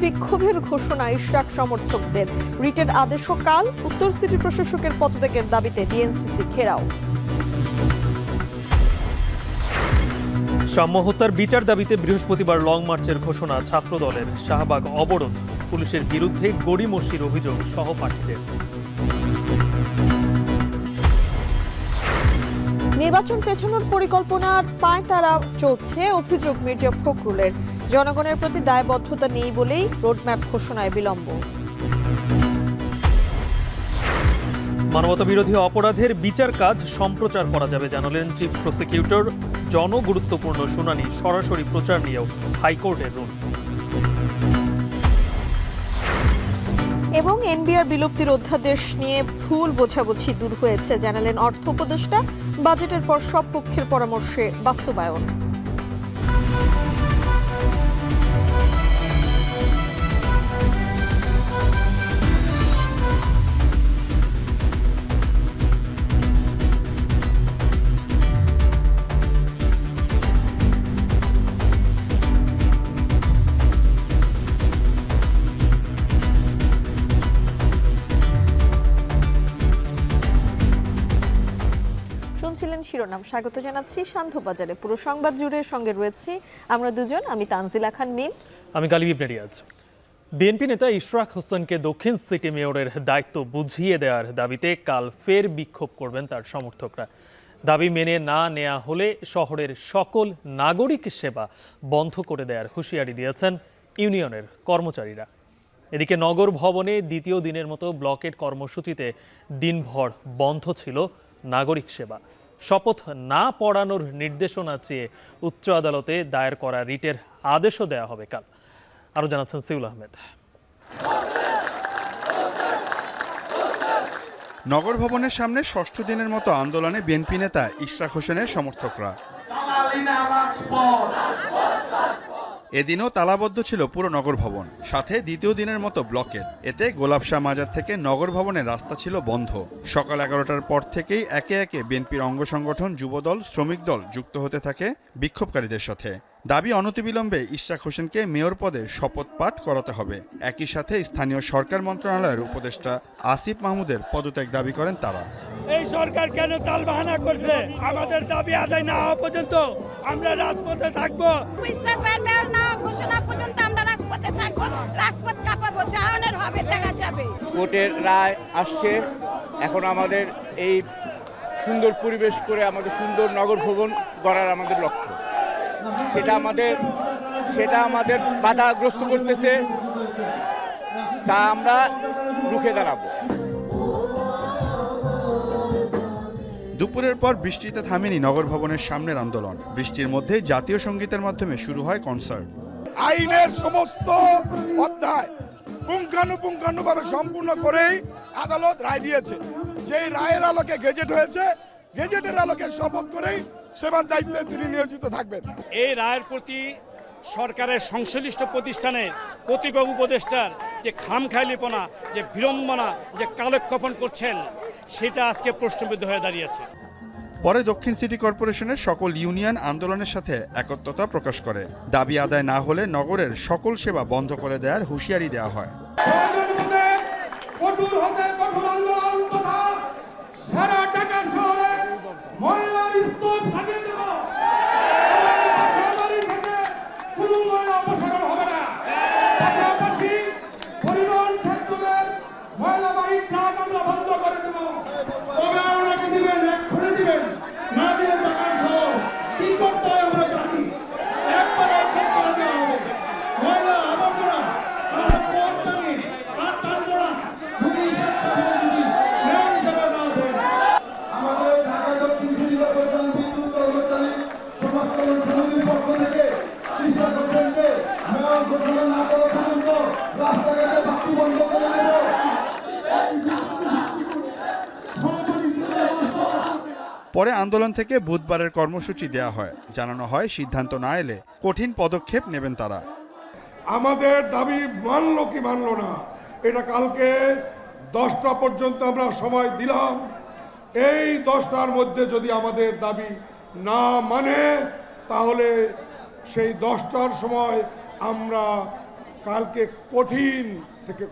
বিক্ষোভের ঘোষণা ইশরাক সমর্থকদের। রিটের আদেশও কাল। উত্তর সিটি প্রশাসকের পদত্যাগের দাবিতে ডিএনসিসি ঘেরাও। সাম্য হত্যার বিচার দাবিতে বৃহস্পতিবার লং মার্চের ঘোষণা ছাত্রদলের। শাহবাগ অবরোধ, পুলিশের বিরুদ্ধে গড়িমসির অভিযোগ সহপাঠীদের। নির্বাচন পেছানোর পরিকল্পনার পায়তারা চলছে, অভিযোগ মির্জা ফখরুলের। জনগণের প্রতি দায়বদ্ধতা নেই বলেই রোডম্যাপ ঘোষণায় বিলম্ব। মানবতাবিরোধী অপরাধের বিচার কাজ সম্প্রচার করা যাবে জানালেন চিফ প্রসিকিউটর। জনগুরুত্বপূর্ণ শুনানি সরাসরি প্রচার নিয়েও হাইকোর্টের রুল। এবং এনবিআর বিলুপ্তির অধ্যাদেশ নিয়ে ভুল বোঝাবুঝি দূর হয়েছে জানালেন অর্থ উপদেষ্টা। বাজেটের পর সব পক্ষের পরামর্শে বাস্তবায়ন। শুনছিলেন শিরোনাম। স্বাগত জানাচ্ছি সান্ধ্যবাজারে। পুরো সংবাদ জুড়ে সঙ্গে রয়েছি আমরা দুজন, আমি তানজিলা খান মিম, আমি গালিব ইবনে রিয়াজ। বিএনপি নেতা ইশরাক হোসেনকে দক্ষিণ সিটি মেয়রের দায়িত্ব বুঝিয়ে দেওয়ার দাবিতে কাল ফের বিক্ষোভ করবেন তার সমর্থকরা। দাবি মেনে না নেওয়া হলে শহরের সকল নাগরিক সেবা বন্ধ করে দেওয়ার হুঁশিয়ারি দিয়েছেন ইউনিয়নের কর্মচারীরা। এদিকে নগর ভবনে দ্বিতীয় দিনের মতো ব্লকেট কর্মসূচিতে দিনভর বন্ধ ছিল নাগরিক সেবা। শপথ না পড়ানোর নির্দেশনা চেয়ে উচ্চ আদালতে দায়ের করা রিটের আদেশও দেওয়া হবে কাল। আরও জানাচ্ছেন সিউল আহমেদ। নগর ভবনের সামনে ষষ্ঠ দিনের মতো আন্দোলনে বিএনপি নেতা ইশরাক হোসেনের সমর্থকরা। এদিনও তালাবদ্ধ ছিল পুরো নগর ভবন, সাথে দ্বিতীয় দিনের মতো ব্লকেট। এতে গোলাপশাহ মাজার থেকে নগর ভবনের রাস্তা ছিল বন্ধ। সকাল 11টার পর থেকেই একে একে বিএনপির অঙ্গ সংগঠন, যুবদল, শ্রমিক দল যুক্ত হতে থাকে বিক্ষোভকারীদের সাথে। দাবি অনতিবিলম্বে ইশরাক হোসেনকে মেয়র পদে শপথ পাঠ করাতে হবে। একই সাথে স্থানীয় সরকার মন্ত্রণালয়ের উপদেষ্টা আসিফ মাহমুদের পদত্যাগ দাবি করেন তারা। এই সরকার কেন তালবাহানা করছে? আমাদের দাবি আদায় না হওয়া পর্যন্ত আমরা রাজপথে থাকবো। ঘোষণা পর্যন্ত আমরা রাজপথে থাকবো, রাজপথ কাঁপাবো, জাহানের হবে দেখা যাবে। কোর্টের রায় আসছে, এখন আমাদের এই সুন্দর পরিবেশ করে আমাদের সুন্দর নগর ভবন গড়ার আমাদের লক্ষ্য। সেটা আমাদের বাধাগ্রস্ত করতেছে, তা আমরা রুখে দাঁড়াবো। দুপুরের পর বৃষ্টিতে থামেনি নগর ভবনের সামনের আন্দোলন। বৃষ্টির মধ্যে জাতীয় সঙ্গীতের মাধ্যমে শুরু হয় কনসার্ট। আইনের সমস্ত অধ্যায় পুঙ্খানুপুঙ্খানুভাবে সম্পূর্ণ করেই আদালত রায় দিয়েছে। যেই রায়ের আলোকে গেজেট হয়েছে, গেজেটের আলোকে শপথ করেই সেবার দায়িত্বে তিনি নিয়োজিত থাকবেন। এই রায়ের প্রতি সরকারের সংশ্লিষ্ট প্রতিষ্ঠানের কতিপয় উপদেষ্টার যে খামখেয়ালিপনা, যে বিড়ম্বনা, যে কালক্ষেপণ করছেন, সেটা আজকে প্রশ্নবিদ্ধ হয়ে দাঁড়িয়েছে। পরে দক্ষিণ সিটি কর্পোরেশনের সকল ইউনিয়ন আন্দোলনের সাথে একত্রতা প্রকাশ করে। দাবি আদায় না হলে নগরের সকল সেবা বন্ধ করে দেওয়ার হুঁশিয়ারি দেওয়া হয়। পরে আন্দোলন থেকে বুধবারের কর্মসূচি দেয়া হয়। জানানো হয় সিদ্ধান্ত না এলে কঠিন পদক্ষেপ নেবেন তারা। আমাদের দাবি মানলো কি মানলো না, এটা কালকে 10টা পর্যন্ত আমরা সময় দিলাম। এই 10টার মধ্যে যদি আমাদের দাবি না মানে, তাহলে সেই 10টার সময় আমরা কালকে কঠিন থেকে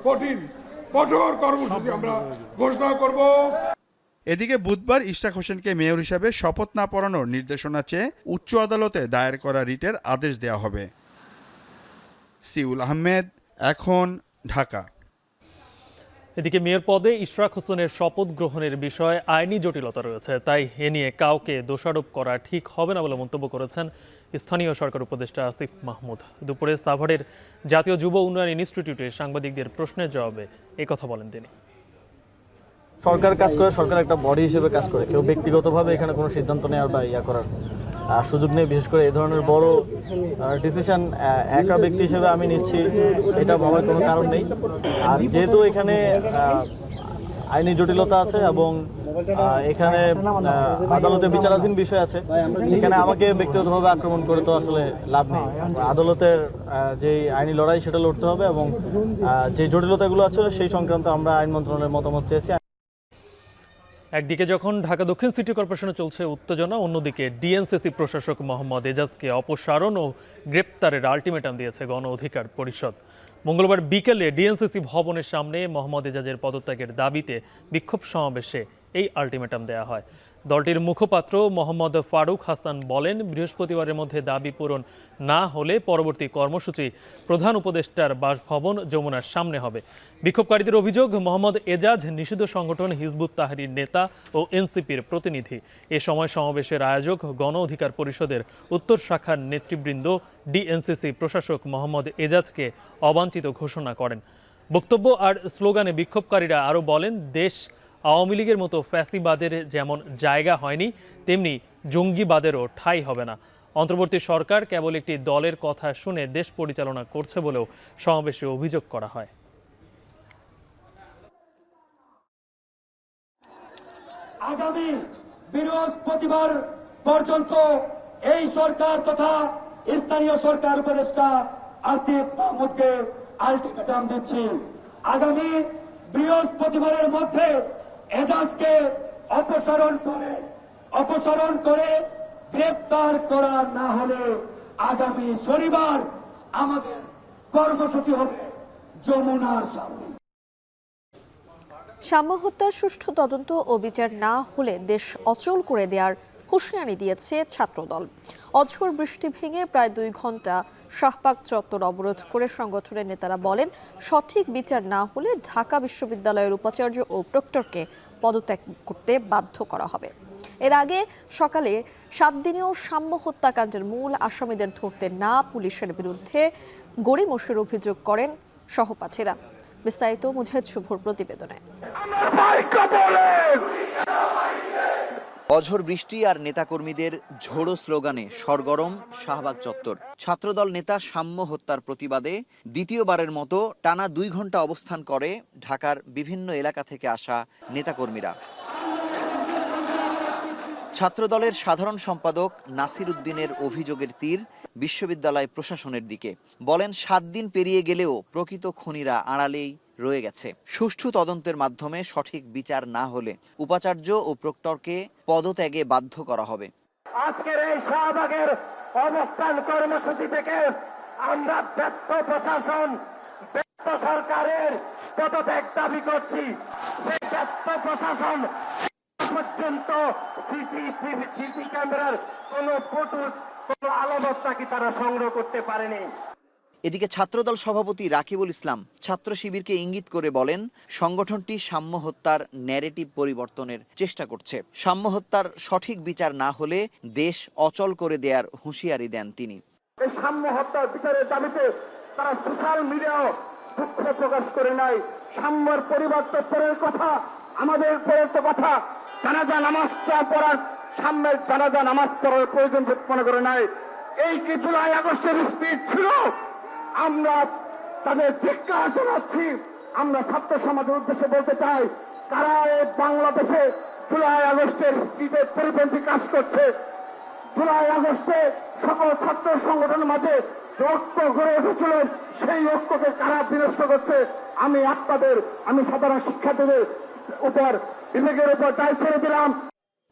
কঠোর কর্মসূচি আমরা ঘোষণা করব। এদিকে বুধবার ইশরাক হোসেনকে মেয়র হিসাবে শপথ না পড়ানোর নির্দেশনা চেয়ে উচ্চ আদালতে দায়ের করা রিটের আদেশ দেওয়া হবে। সিউল আহমেদ, এখন, ঢাকা। এদিকে মেয়র পদে ইশরাক হোসেনের শপথ গ্রহণের বিষয়ে আইনি জটিলতা রয়েছে, তাই এ নিয়ে কাউকে দোষারোপ করা ঠিক হবে না বলে মন্তব্য করেছেন স্থানীয় সরকার উপদেষ্টা আসিফ মাহমুদ। দুপুরে সাভারের জাতীয় যুব উন্নয়ন ইনস্টিটিউটে সাংবাদিকদের প্রশ্নের জবাবে একথা বলেন তিনি। সরকার কাজ করে, সরকার একটা বডি হিসেবে কাজ করে, কেউ ব্যক্তিগতভাবে এখানে কোনো সিদ্ধান্ত নেওয়ার বা করার সুযোগ নেই। বিশেষ করে এই ধরনের বড় ডিসিশন একা ব্যক্তি হিসেবে আমি নিচ্ছি, এটা ভাবার কোনো কারণ নেই। আর যেহেতু এখানে আইনি জটিলতা আছে এবং এখানে আদালতে বিচারাধীন বিষয় আছে, এখানে আমাকে ব্যক্তিগতভাবে আক্রমণ করে তো আসলে লাভ নেই। আদালতের যে আইনি লড়াই সেটা লড়তে হবে এবং যে জটিলতাগুলো আছে সেই সংক্রান্ত আমরা আইন মন্ত্রণালয়ের মতামত চেয়েছি। একদিকে যখন ঢাকা দক্ষিণ সিটি কর্পোরেশনে চলছে উত্তেজনা, অন্যদিকে ডিএনসিসি প্রশাসক মোহাম্মদ এজাজকে অপসারণ ও গ্রেপ্তারের আলটিমেটাম দিয়েছে গণ অধিকার পরিষদ। মঙ্গলবার বিকেলে ডিএনসিসি ভবনের সামনে মোহাম্মদ এজাজের পদত্যাগের দাবিতে বিক্ষোভ সমাবেশে এই আলটিমেটাম দেওয়া হয়। দলটির মুখপাত্র মোহাম্মদ ফারুক হাসান বলেন, বৃহস্পতিবারের মধ্যে দাবি পূরণ না হলে পরবর্তী কর্মসূচি প্রধান উপদেষ্টার বাসভবন যমুনার সামনে হবে। বিক্ষোভকারীদের অভিযোগ, মোহাম্মদ এজাজ নিষিদ্ধ সংগঠন হিজবুত তাহরীর নেতা ও এনসিপির প্রতিনিধি। এ সময় সমাবেশের আয়োজক গণ অধিকার পরিষদের উত্তর শাখার নেতৃবৃন্দ ডিএনসিসি প্রশাসক মোহাম্মদ এজাজকে অবাঞ্ছিত ঘোষণা করেন। বক্তব্য আর স্লোগানে বিক্ষোভকারীরা আরও বলেন, দেশ আওয়ামী লীগের মতো ফ্যাসিবাদের যেমন জায়গা হয়নি, তেমনি জঙ্গিবাদেরও ঠাঁই হবে না। অন্তর্বর্তী সরকার কেবল একটি দলের কথা শুনে দেশ পরিচালনা করছে বলেও সমাবেশে অভিযোগ করা হয়। আগামী বৃহস্পতিবার পর্যন্ত এই সরকার তথা স্থানীয় সরকার উপদেষ্টা আসিফ মাহমুদকে আলটিমেটাম দিচ্ছি। আগামী বৃহস্পতিবারের মধ্যে এজাজকে অপসারণ করে গ্রেপ্তার করা না হলে আগামী শনিবার আমাদের কর্মসূচি হবে যমুনার সামনে। সাম্য হত্যার সুষ্ঠু তদন্ত ও বিচার না হলে দেশ অচল করে দেওয়ার হুঁশিয়ারি দিয়েছে ছাত্রদল। অঝোর বৃষ্টি ভেঙে প্রায় 2 ঘন্টা শাহবাগ চত্বর অবরোধ করে সংগঠনের নেতারা বলেন, সঠিক বিচার না হলে ঢাকা বিশ্ববিদ্যালয়ের উপাচার্য ও প্রক্টরকে পদত্যাগ করতে বাধ্য করা হবে। এর আগে সকালে 7 দিনেও সাম্য হত্যাকাণ্ডের মূল আসামিদের ধরতে না পুলিশের বিরুদ্ধে গড়িমসির অভিযোগ করেন সহপাঠীরা। বিস্তারিত মুজাহিদ শুভর প্রতিবেদনে। অঝোর বৃষ্টি আর নেতাকর্মীদের ঝোড়ো স্লোগানে সরগরম শাহবাগ চত্বর। ছাত্রদল নেতা সাম্য হত্যার প্রতিবাদে দ্বিতীয়বারের মতো টানা 2 ঘন্টা অবস্থান করে ঢাকার বিভিন্ন এলাকা থেকে আসা নেতাকর্মীরা। ছাত্রদলের সাধারণ সম্পাদক নাসির উদ্দিনের অভিযোগের তীর বিশ্ববিদ্যালয় প্রশাসনের দিকে। বলেন, 7 দিন পেরিয়ে গেলেও প্রকৃত খুনিরা আড়ালেই রয়ে গেছে। সুষ্ঠু তদন্তের মাধ্যমে সঠিক বিচার না হলে উপাচার্য ও প্রক্টরকে পদত্যাগে বাধ্য করা হবে। আজকের এই শাহবাগের অবস্থান কর্মসূচি থেকে আমরা ব্যর্থ প্রশাসন, ব্যর্থ সরকারের পদত্যাগ দাবি করছি। সেই ব্যর্থ প্রশাসন পর্যন্ত সিসি ক্যামেরার কোন ফুটেজ, কোন আলামত নাকি তারা সংগ্রহ করতে পারেনি। এদিকে ছাত্রদল সভাপতি রাকিবুল ইসলাম ছাত্র শিবিরকে ইঙ্গিত করে বলেন, সংগঠনটি সাম্য হত্যার ন্যারেটিভ পরিবর্তনের চেষ্টা করছে। সাম্য হত্যার সঠিক বিচার না হলে দেশ অচল করে দেওয়ার হুঁশিয়ারি দেন তিনি। এই সাম্য হত্যার বিচারের দাবিতে তারা সোশ্যাল মিডিয়াও দুঃখ প্রকাশ করে নাই। সাম্যের পরিবর্তনের কথা, আমাদের পরের কথা, জানাজা নামাজটা পড়ার, সাম্যের জানাজা নামাজ পড়ার প্রয়োজন মনে করে নাই। এই কি জুলাই আগস্টের স্পিড ছিল? আমরা তাদের ধিক্কার জানাচ্ছি। আমরা ছাত্র সমাজের উদ্দেশ্যে বলতে চাই, কারা এই বাংলাদেশে জুলাই আগস্টের স্পিডের পরিপন্থী কাজ করছে। জুলাই আগস্টে সকল ছাত্র সংগঠনের মাঝে ঐক্য গড়ে উঠেছিল, সেই ঐক্যকে কারা বিনষ্ট করছে। আমি সাধারণ শিক্ষার্থীদের উপর, বিবেকের উপর দায় ছেড়ে দিলাম।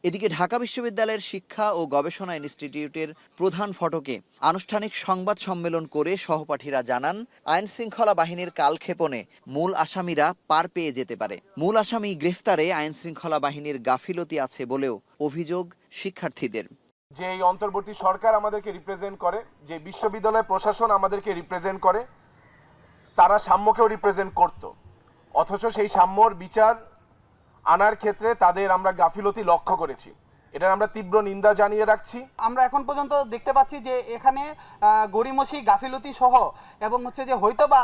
এদিকে ঢাকা বিশ্ববিদ্যালয়ের শিক্ষা ও গবেষণা ইনস্টিটিউটের প্রধান ফটকে আনুষ্ঠানিক সংবাদ সম্মেলন করে সহপাঠীরা জানান, আইন শৃঙ্খলা বাহিনীর কালক্ষেপণে মূল আসামিরা পার পেয়ে যেতে পারে। মূল আসামি গ্রেফতারে আইন শৃঙ্খলা বাহিনীর গাফিলতি আছে বলেও অভিযোগ শিক্ষার্থীদের। যে এই অন্তর্বর্তী সরকার আমাদেরকে রিপ্রেজেন্ট করে, যে বিশ্ববিদ্যালয় প্রশাসন আমাদেরকে রিপ্রেজেন্ট করে, তারা সাম্যকেও রিপ্রেজেন্ট করত, অথচ সেই সাম্যর বিচার আনার ক্ষেত্রে তাদের আমরা গাফিলতি লক্ষ্য করেছি। এটার আমরা তীব্র নিন্দা জানিয়ে রাখছি। আমরা এখন পর্যন্ত দেখতে পাচ্ছি যে এখানে গড়িমসি গাফিলতি সহ এবং যে হয়তোবা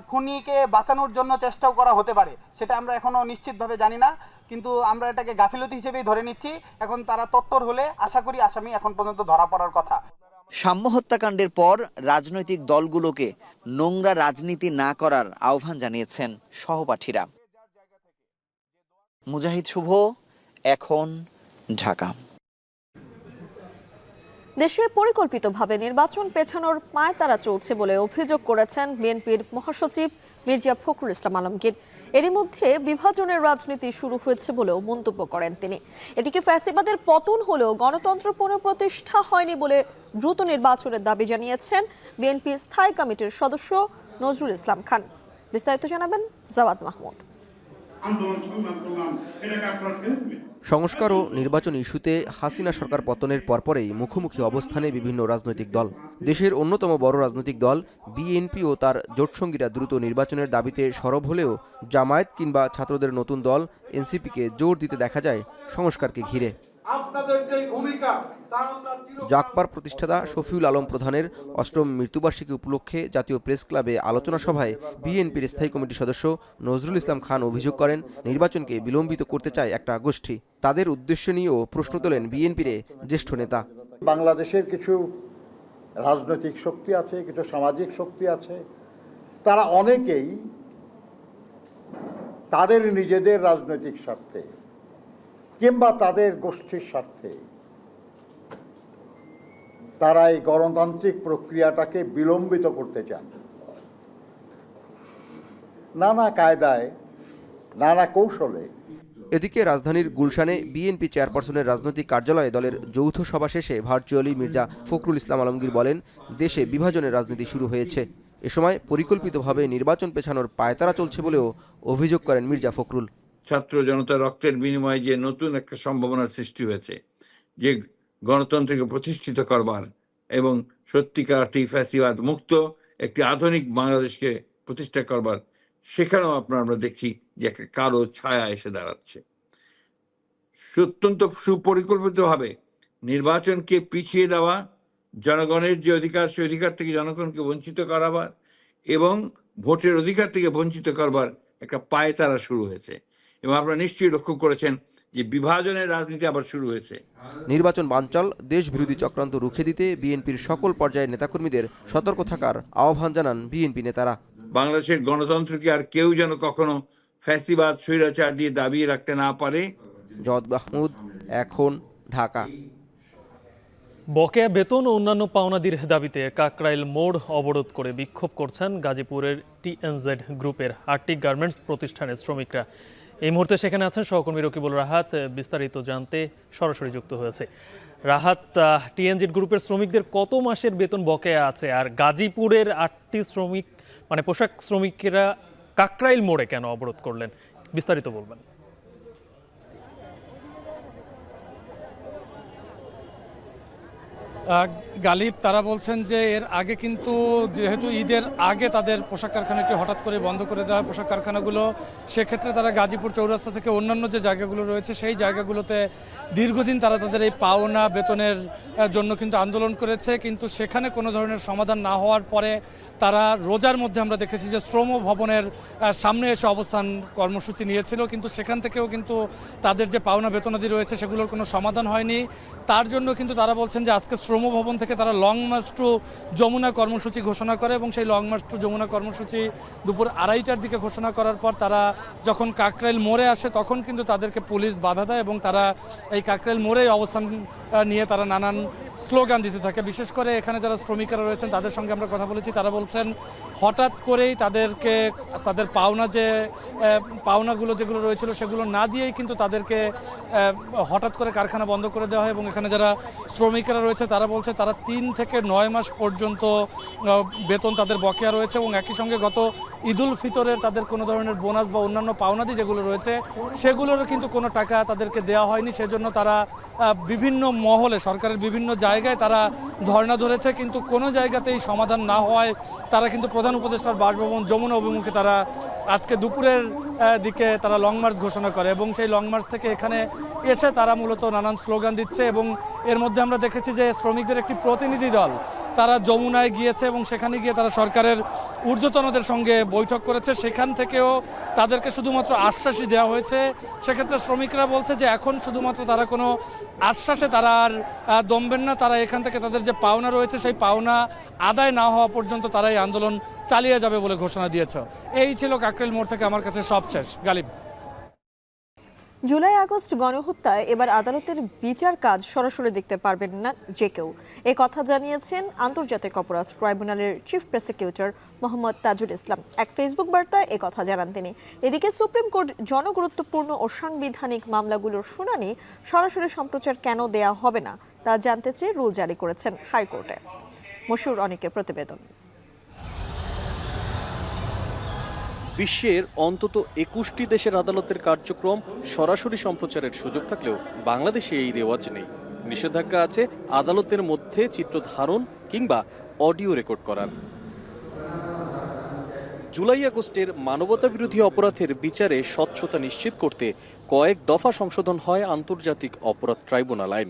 খুনিকে বাঁচানোর জন্য চেষ্টাও করা হতে পারে, সেটা আমরা এখনো নিশ্চিতভাবে জানি না, কিন্তু আমরা এটাকে গাফিলতি হিসেবেই ধরে নিচ্ছি। এখন তারা তৎপর হলে আশা করি আসামি এখন পর্যন্ত ধরা পড়ার কথা। সাম্য হত্যাকাণ্ডের পর রাজনৈতিক দলগুলোকে নোংরা রাজনীতি না করার আহ্বান জানিয়েছেন সহপাঠীরা। মুজাহিদ শুভ, এখন, ঢাকা। দেশে পরিকল্পিতভাবে নির্বাচন পেছানোর পায়তারা চলছে বলে অভিযোগ করেছেন বিএনপির মহাসচিব মির্জা ফখরুল ইসলাম আলমগীর। এরই মধ্যে বিভাজনের রাজনীতি শুরু হয়েছে বলেও মন্তব্য করেন তিনি। এদিকে ফ্যাসিবাদের পতন হলেও গণতন্ত্র পুনঃপ্রতিষ্ঠা হয়নি বলে দ্রুত নির্বাচনের দাবি জানিয়েছেন বিএনপি স্থায়ী কমিটির সদস্য নজরুল ইসলাম খান। বিস্তারিত জানাবেন জাওয়াদ মাহমুদ। সংস্কার ও নির্বাচন ইস্যুতে হাসিনা সরকার পতনের পরপরেই মুখোমুখি অবস্থানে বিভিন্ন রাজনৈতিক দল। দেশের অন্যতম বড় রাজনৈতিক দল বিএনপি ও তার জোটসঙ্গীরা দ্রুত নির্বাচনের দাবিতে সরব হলেও জামায়াত কিংবা ছাত্রদের নতুন দল এনসিপিকে জোর দিতে দেখা যায় সংস্কারকে ঘিরে। জাগপার প্রতিষ্ঠাতা শফিউল আলম প্রধানের অষ্টম মৃত্যুবার্ষিকী উপলক্ষে জাতীয় প্রেস ক্লাবে আলোচনা সভায় বিএনপির স্থায়ী কমিটির সদস্য নজরুল ইসলাম খান অভিযোগ করেন, নির্বাচনকে বিলম্বিত করতে চায় একটা গোষ্ঠী। তাদের উদ্দেশ্য নিয়েও প্রশ্ন তোলেন বিএনপির জ্যেষ্ঠ নেতা। বাংলাদেশের কিছু রাজনৈতিক শক্তি আছে, কিছু সামাজিক শক্তি আছে, তারা অনেকেই তাদের নিজেদের রাজনৈতিক স্বার্থে কিংবা তাদের গোষ্ঠীর স্বার্থে তারা এই গণতান্ত্রিক প্রক্রিয়াটাকে বিলম্বিত করতে চান। নানা কায়দায়, নানা কৌশলে। এদিকে রাজধানীর গুলশানে বিএনপি চেয়ারপারসনের রাজনৈতিক কার্যালয়ে দলের যৌথ সভা শেষে ভার্চুয়ালি মির্জা ফখরুল ইসলাম আলমগীর বলেন, দেশে বিভাজনের রাজনীতি শুরু হয়েছে। এ সময় পরিকল্পিতভাবে নির্বাচন পেছানোর পায়তারা চলছে বলেও অভিযোগ করেন মির্জা ফখরুল। ছাত্র জনতার রক্তের বিনিময়ে যে নতুন একটা সম্ভাবনার সৃষ্টি হয়েছে, যে গণতন্ত্রকে প্রতিষ্ঠিত করবার এবং সত্যিকার ফ্যাসিবাদ মুক্ত একটি আধুনিক বাংলাদেশকে প্রতিষ্ঠা করবার, সেখানেও আমরা দেখছি যে একটা কালো ছায়া এসে দাঁড়াচ্ছে। অত্যন্ত সুপরিকল্পিতভাবে নির্বাচনকে পিছিয়ে দেওয়া, জনগণের যে অধিকার, সে অধিকার থেকে জনগণকে বঞ্চিত করাবার এবং ভোটের অধিকার থেকে বঞ্চিত করবার একটা পায়তারা শুরু হয়েছে। এবং আপনারা নিশ্চয়ই লক্ষ্য করেছেন যে বিভাজনের রাজনীতি আবার শুরু হয়েছে। নির্বাচন বানচাল, দেশ বিরোধী চক্রান্ত রুখে দিতে বিএনপির সকল পর্যায়ের নেতাকর্মীদের সতর্ক থাকার আহ্বান জানান বিএনপি নেতারা। বাংলাদেশের গণতন্ত্রকে আর কেউ যেন কখনো ফ্যাসিবাদ স্বৈরাচার দিয়ে দাবিয়ে রাখতে না পারে। জাওয়াদ মাহমুদ, এখন, ঢাকা। বকেয়া বেতন ও অন্যান্য পাওনাদির দাবিতে কাকরাইল মোড় অবরোধ করে বিক্ষোভ করছেন গাজীপুরের টিএনজেড গ্রুপের 8টি গার্মেন্টস প্রতিষ্ঠানের শ্রমিকরা। এই মুহূর্তে সেখানে আছেন সহকর্মী রকিবুল রাহাত, বিস্তারিত জানতে সরাসরি যুক্ত হয়েছে। রাহাত, টিএনজেড গ্রুপের শ্রমিকদের কত মাসের বেতন বকেয়া আছে, আর গাজীপুরের 8টি শ্রমিক পোশাক শ্রমিকেরা কাকরাইল মোড়ে কেন অবরোধ করলেন, বিস্তারিত বলবেন। গালিব, তারা বলছেন যে এর আগে কিন্তু যেহেতু ঈদের আগে তাদের পোশাক কারখানাটি হঠাৎ করে বন্ধ করে দেওয়া পোশাক কারখানাগুলো, সেক্ষেত্রে তারা গাজীপুর চৌরাস্তা থেকে অন্যান্য যে জায়গাগুলো রয়েছে সেই জায়গাগুলোতে দীর্ঘদিন তারা তাদের এই পাওনা বেতনের জন্য কিন্তু আন্দোলন করেছে, কিন্তু সেখানে কোনো ধরনের সমাধান না হওয়ার পরে তারা রোজার মধ্যে আমরা দেখেছি যে শ্রম ভবনের সামনে এসে অবস্থান কর্মসূচি নিয়েছিল, কিন্তু সেখান থেকেও কিন্তু তাদের যে পাওনা বেতনাদি রয়েছে সেগুলোর কোনো সমাধান হয়নি। তার জন্য কিন্তু তারা বলছেন যে আজকে শ্রম ভবন থেকে তারা লং মার্চ টু যমুনা কর্মসূচি ঘোষণা করে এবং সেই লং মার্চ টু যমুনা কর্মসূচি দুপুর 2:30টার দিকে ঘোষণা করার পর তারা যখন কাকরাইল মোড়ে আসে তখন কিন্তু তাদেরকে পুলিশ বাধা দেয় এবং তারা এই কাকরাইল মোড়ে অবস্থান নিয়ে তারা নানান স্লোগান দিতে থাকে। বিশেষ করে এখানে যারা শ্রমিকরা রয়েছেন তাদের সঙ্গে আমরা কথা বলেছি, তারা বলছেন হঠাৎ করেই তাদেরকে তাদের পাওনাগুলো যেগুলো রয়েছিল সেগুলো না দিয়েই কিন্তু তাদেরকে হঠাৎ করে কারখানা বন্ধ করে দেওয়া হয়। এবং এখানে যারা শ্রমিকরা রয়েছে তারা বলছে তারা 3 থেকে 9 মাস পর্যন্ত বেতন তাদের বকেয়া রয়েছে এবং একই সঙ্গে গত ঈদুল ফিতরের তাদের কোনো ধরনের বোনাস বা অন্যান্য পাওনাদি যেগুলো রয়েছে সেগুলোরও কিন্তু কোনো টাকা তাদেরকে দেওয়া হয়নি। সেজন্য তারা বিভিন্ন মহলে সরকারের বিভিন্ন জায়গায় তারা ধর্ণা ধরেছে, কিন্তু কোনো জায়গাতেই সমাধান না হওয়ায় তারা কিন্তু প্রধান উপদেষ্টার বাসভবন যমুনা অভিমুখে তারা আজকে দুপুরের দিকে তারা লং মার্চ ঘোষণা করে এবং সেই লং মার্চ থেকে এখানে এসে তারা মূলত নানান স্লোগান দিচ্ছে। এবং এর মধ্যে আমরা দেখেছি যে শ্রমিকদের একটি প্রতিনিধি দল তারা যমুনায় গিয়েছে এবং সেখানে গিয়ে তারা সরকারের ঊর্ধ্বতনদের সঙ্গে বৈঠক করেছে। সেখান থেকেও তাদেরকে শুধুমাত্র আশ্বাসই দেওয়া হয়েছে। সেক্ষেত্রে শ্রমিকরা বলছে যে এখন শুধুমাত্র তারা কোনো আশ্বাসে তারা আর দমবেন না, তারা এখান থেকে তাদের যে পাওনা রয়েছে সেই পাওনা আদায় না হওয়া পর্যন্ত তারা এই আন্দোলন চালিয়ে যাবে বলে ঘোষণা দিয়েছে। এই ছিল কাকরাইল মোড় থেকে আমার কাছে সব শেষ। গালিব। জুলাই আগস্ট গণহত্যায় এবার আদালতের বিচার কাজ সরাসরি দেখতে পারবেন না যে কেউ, এ কথা জানিয়েছেন আন্তর্জাতিক অপরাধ ট্রাইব্যুনালের চিফ প্রসিকিউটর মোহাম্মদ তাজুল ইসলাম। এক ফেসবুক বার্তায় এ কথা জানান তিনি। এদিকে সুপ্রিম কোর্ট জনগুরুত্বপূর্ণ ও সাংবিধানিক মামলাগুলোর শুনানি সরাসরি সম্প্রচার কেন দেয়া হবে না তা জানতে চেয়ে রুল জারি করেছেন হাইকোর্টে। মশিউর অনিকের প্রতিবেদন। বিশ্বের অন্তত 21টি দেশের আদালতের কার্যক্রম সরাসরি সম্প্রচারের সুযোগ থাকলেও বাংলাদেশে এই রেওয়াজ নেই। নিষেধাজ্ঞা আছে আদালতের মধ্যে চিত্র ধারণ কিংবা অডিও রেকর্ড করার। জুলাই আগস্টের মানবতাবিরোধী অপরাধের বিচারে স্বচ্ছতা নিশ্চিত করতে কয়েক দফা সংশোধন হয় আন্তর্জাতিক অপরাধ ট্রাইব্যুনাল আইন,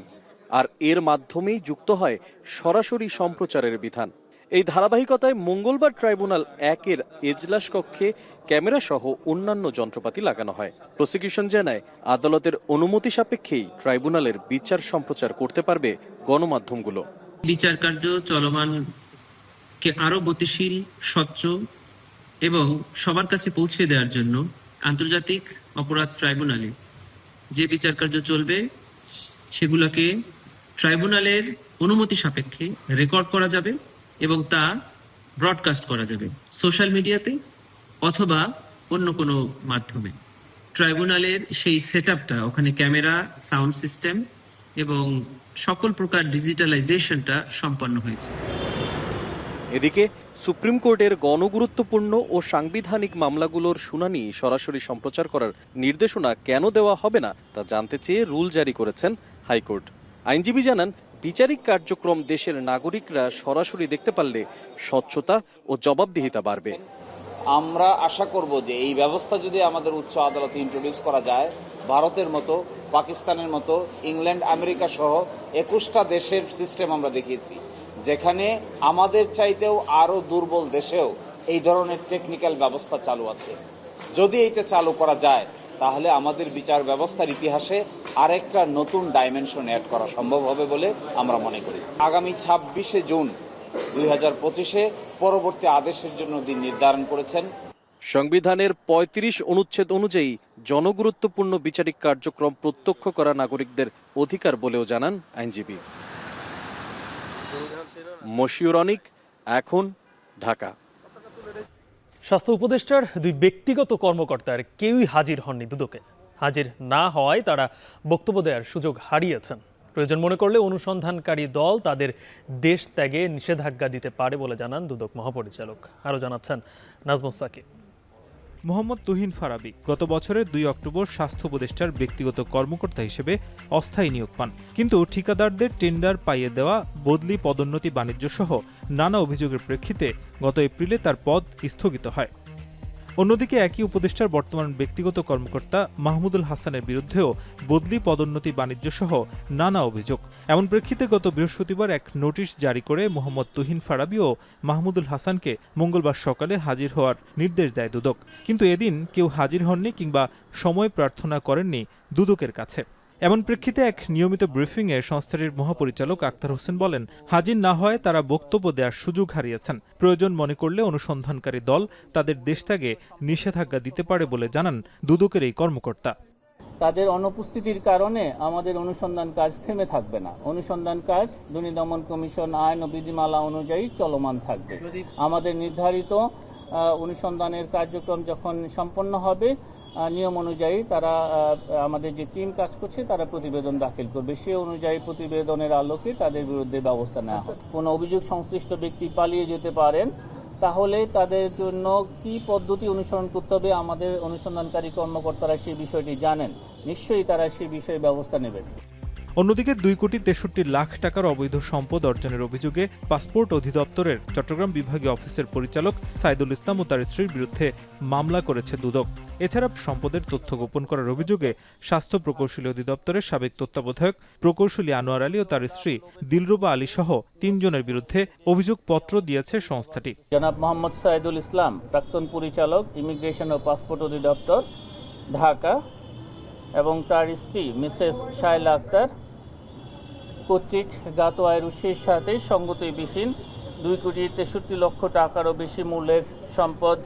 আর এর মাধ্যমেই যুক্ত হয় সরাসরি সম্প্রচারের বিধান। এই ধারাবাহিকতায় মঙ্গলবার ট্রাইব্যুনাল 1-এর এজলাস কক্ষে ক্যামেরা সহ অন্যান্য যন্ত্রপাতি লাগানো হয়। প্রসিকিউশন জানায় আদালতের অনুমতি সাপেক্ষেই ট্রাইব্যুনালের বিচার সম্প্রচার করতে পারবে গণমাধ্যমগুলো। বিচার কার্য চলমানকে আরো গতিশীল, স্বচ্ছ এবং সবার কাছে পৌঁছে দেওয়ার জন্য আন্তর্জাতিক অপরাধ ট্রাইব্যুনালে যে বিচার কার্য চলবে সেগুলোকে ট্রাইব্যুনালের অনুমতি সাপেক্ষে রেকর্ড করা যাবে এবং তা ব্রডকাস্ট করা যাবে সোশ্যাল মিডিয়াতে অথবা অন্য কোনো মাধ্যমে। ট্রাইব্যুনালের সেই সেটআপটা, ওখানে ক্যামেরা, সাউন্ড সিস্টেম এবং সকল প্রকার ডিজিটালাইজেশনটা সম্পন্ন হয়েছে। এদিকে সুপ্রিম কোর্টের গণগুরুত্বপূর্ণ ও সাংবিধানিক মামলাগুলোর শুনানি সরাসরি সম্প্রচার করার নির্দেশনা কেন দেওয়া হবে না তা জানতে চেয়ে রুল জারি করেছেন হাইকোর্ট। আইনজীবী জানান, বিচারিক কার্যক্রম দেশের নাগরিকরা সরাসরি দেখতে পারলে স্বচ্ছতা ও জবাবদিহিতা বাড়বে। আমরা আশা করব যে এই ব্যবস্থা যদি আমাদের উচ্চ আদালতে ইন্ট্রোডিউস করা যায়, ভারতের মতো, পাকিস্তানের মতো, ইংল্যান্ড, আমেরিকা সহ 21টা দেশের সিস্টেম আমরা দেখিয়েছি, যেখানে আমাদের চাইতেও আরও দুর্বল দেশেও এই ধরনের টেকনিক্যাল ব্যবস্থা চালু আছে। যদি এইটা চালু করা যায় তাহলে আমাদের বিচার ব্যবস্থার ইতিহাসে আরেকটা নতুন ডাইমেনশন অ্যাড করা সম্ভব হবে বলে আমরা মনে করি। আগামী 26শে জুন 2025-এ পরবর্তী আদেশের জন্য দিন নির্ধারণ করেছেন। সংবিধানের 35 অনুচ্ছেদ অনুযায়ী জনগুরুত্বপূর্ণ বিচারিক কার্যক্রম প্রত্যক্ষ করা নাগরিকদের অধিকার বলেও জানান আইনজীবী। মশিউর অনিক, এখন, ঢাকা। স্বাস্থ্য উপদেষ্টার 2 ব্যক্তিগত কর্মকর্তার কেউই হাজির হননি দুদকে। হাজির না হওয়ায় তারা বক্তব্য দেওয়ার সুযোগ হারিয়েছেন। প্রয়োজন মনে করলে অনুসন্ধানকারী দল তাদের দেশ ত্যাগে নিষেধাজ্ঞা দিতে পারে বলে জানান দুদক মহাপরিচালক। আরও জানাচ্ছেন নাজমুস সাকিব। মোহাম্মদ তুহিন ফারাবী গত বছরের 2 অক্টোবর স্বাস্থ্য উপদেষ্টার ব্যক্তিগত কর্মকর্তা হিসেবে অস্থায়ী নিয়োগ পান, কিন্তু ঠিকাদারদের টেন্ডার পাইয়ে দেওয়া, বদলি, পদোন্নতি, বাণিজ্য সহ নানা অভিযোগের প্রেক্ষিতে গত এপ্রিলে তার পদ স্থগিত হয়। অন্যদিকে একই উপদেষ্টার বর্তমান ব্যক্তিগত কর্মকর্তা মাহমুদুল হাসানের বিরুদ্ধেও বদলি, পদোন্নতি, বাণিজ্য সহ নানা অভিযোগ। এমন প্রেক্ষিতে গত বৃহস্পতিবার এক নোটিশ জারি করে মোহাম্মদ তুহিন ফারাবী ও মাহমুদুল হাসানকে মঙ্গলবার সকালে হাজির হওয়ার নির্দেশ দেয় দুদক, কিন্তু এদিন কেউ হাজির হননি কিংবা সময় প্রার্থনা করেননি দুদকের কাছে। এমন প্রেক্ষিতে এক নিয়মিত ব্রিফিংয়ে সংস্থাটির মহাপরিচালক আক্তার হোসেন বলেন, হাজির না হয় তারা বক্তব্য দেওয়ার সুযোগ হারিয়েছেন। প্রয়োজন মনে করলে অনুসন্ধানকারী দল তাদের দেশ ত্যাগে নিষেধাজ্ঞা দিতে পারে বলে জানান দুদকের এই কর্মকর্তা। তাদের অনুপস্থিতির কারণে আমাদের অনুসন্ধান কাজ থেমে থাকবে না। অনুসন্ধান কাজ দুর্নীতি দমন কমিশন আইন ও বিধিমালা অনুযায়ী চলমান থাকবে। আমাদের নির্ধারিত অনুসন্ধানের কার্যক্রম যখন সম্পন্ন হবে, নিয়ম অনুযায়ী তারা আমাদের যে টিম কাজ করছে তারা প্রতিবেদন দাখিল করবে। সে অনুযায়ী প্রতিবেদনের আলোকে তাদের বিরুদ্ধে ব্যবস্থা নেওয়া হবে। কোনো অভিযোগ সংশ্লিষ্ট ব্যক্তি পালিয়ে যেতে পারেন, তাহলে তাদের জন্য কি পদ্ধতি অনুসরণ করতে হবে আমাদের অনুসন্ধানকারী কর্মকর্তারা সেই বিষয়টি জানেন। নিশ্চয়ই তারা সেই বিষয়ে ব্যবস্থা নেবেন। অন্যদিকে 2,63,00,000 টাকার অবৈধ সম্পদ অর্জনের অভিযোগে পাসপোর্ট অধিদপ্তরের চট্টগ্রাম বিভাগীয় অফিসের পরিচালক সাইদুল ইসলাম ও তার স্ত্রীর বিরুদ্ধে মামলা করেছে দুদক। এছাড়া সম্পদের তথ্য গোপন করার অভিযোগে স্বাস্থ্য প্রকৌশলী অধিদপ্তরের সাবেক তত্ত্বাবধায়ক প্রকৌশলী আনোয়ার আলী ও তার স্ত্রী দিলরুবা আলী সহ 3 জনের বিরুদ্ধে অভিযোগপত্র দিয়েছে সংস্থাটি। জনাব মোহাম্মদ সাইদুল ইসলাম, প্রাক্তন পরিচালক, ইমিগ্রেশন ও পাসপোর্ট অধিদপ্তর, ঢাকা, এবং তার স্ত্রী মিসেস শায়লা আক্তার কর্তৃক জ্ঞাত আয়ের উৎসের সাথে সঙ্গতিবিহীন 2,63,00,000 টাকারও বেশি মূল্যের সম্পদ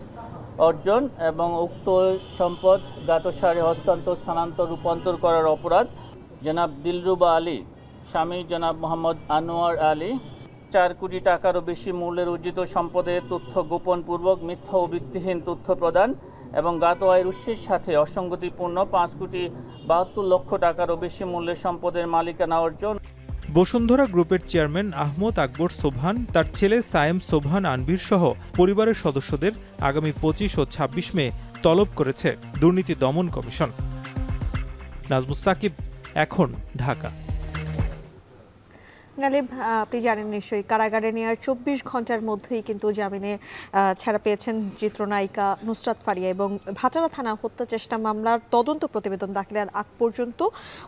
অর্জন এবং উক্ত সম্পদ জ্ঞাত সারে হস্তান্তর, স্থানান্তর, রূপান্তর করার অপরাধ জনাব দিলরুবা আলী, স্বামী জনাব মোহাম্মদ আনোয়ার আলী 4 কোটি টাকারও বেশি মূল্যের অর্জিত সম্পদের তথ্য গোপনপূর্বক মিথ্যা ও ভিত্তিহীন তথ্য প্রদান এবং জ্ঞাত আয়ের উৎসের সাথে অসঙ্গতিপূর্ণ 5,72,00,000 টাকারও বেশি মূল্যের সম্পদের মালিকানা অর্জন। বসুন্ধরা গ্রুপের চেয়ারম্যান আহমদ আকবর সোবহান, তার ছেলে সায়েম সোবহান আনভীর সহ পরিবারের সদস্যদের আগামী 25 ও 26 মে তলব করেছে দুর্নীতি দমন কমিশন। নাজমুস সাকিব, এখন, ঢাকা। গালিব, আপনি জানেন নিশ্চয়ই কারাগারে নেওয়ার 24 ঘন্টার মধ্যেই কিন্তু জামিনে ছাড়া পেয়েছেন চিত্রনায়িকা নুসরাত ফারিয়া এবং ভাটারা থানা হত্যা চেষ্টা মামলার তদন্ত প্রতিবেদন দাখিলের আগ পর্যন্ত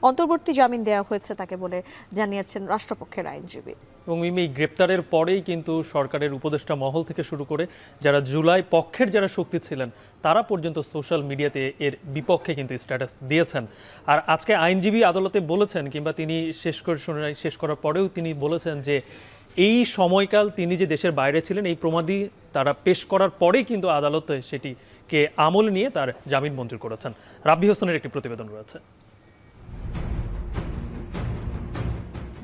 অন্তর্বর্তী জামিন দেওয়া হয়েছে তাকে বলে জানিয়েছেন রাষ্ট্রপক্ষের আইনজীবী। এবং এই গ্রেপ্তারের পরেই কিন্তু সরকারের উপদেষ্টা মহল থেকে শুরু করে যারা জুলাই পক্ষের যারা শক্তি ছিলেন তারা পর্যন্ত সোশ্যাল মিডিয়াতে এর বিপক্ষে কিন্তু স্ট্যাটাস দিয়েছেন। আর আজকে আইনজীবী আদালতে বলেছেন, কিংবা তিনি শেষ করার পরেও তিনি বলেছেন যে এই সময়কাল তিনি যে দেশের বাইরে ছিলেন এই প্রমাদি তারা পেশ করার পরেই কিন্তু আদালতে সেটিকে আমলে নিয়ে তার জামিন মঞ্জুর করেছেন। রাব্বি হোসেনের একটি প্রতিবেদন রয়েছে।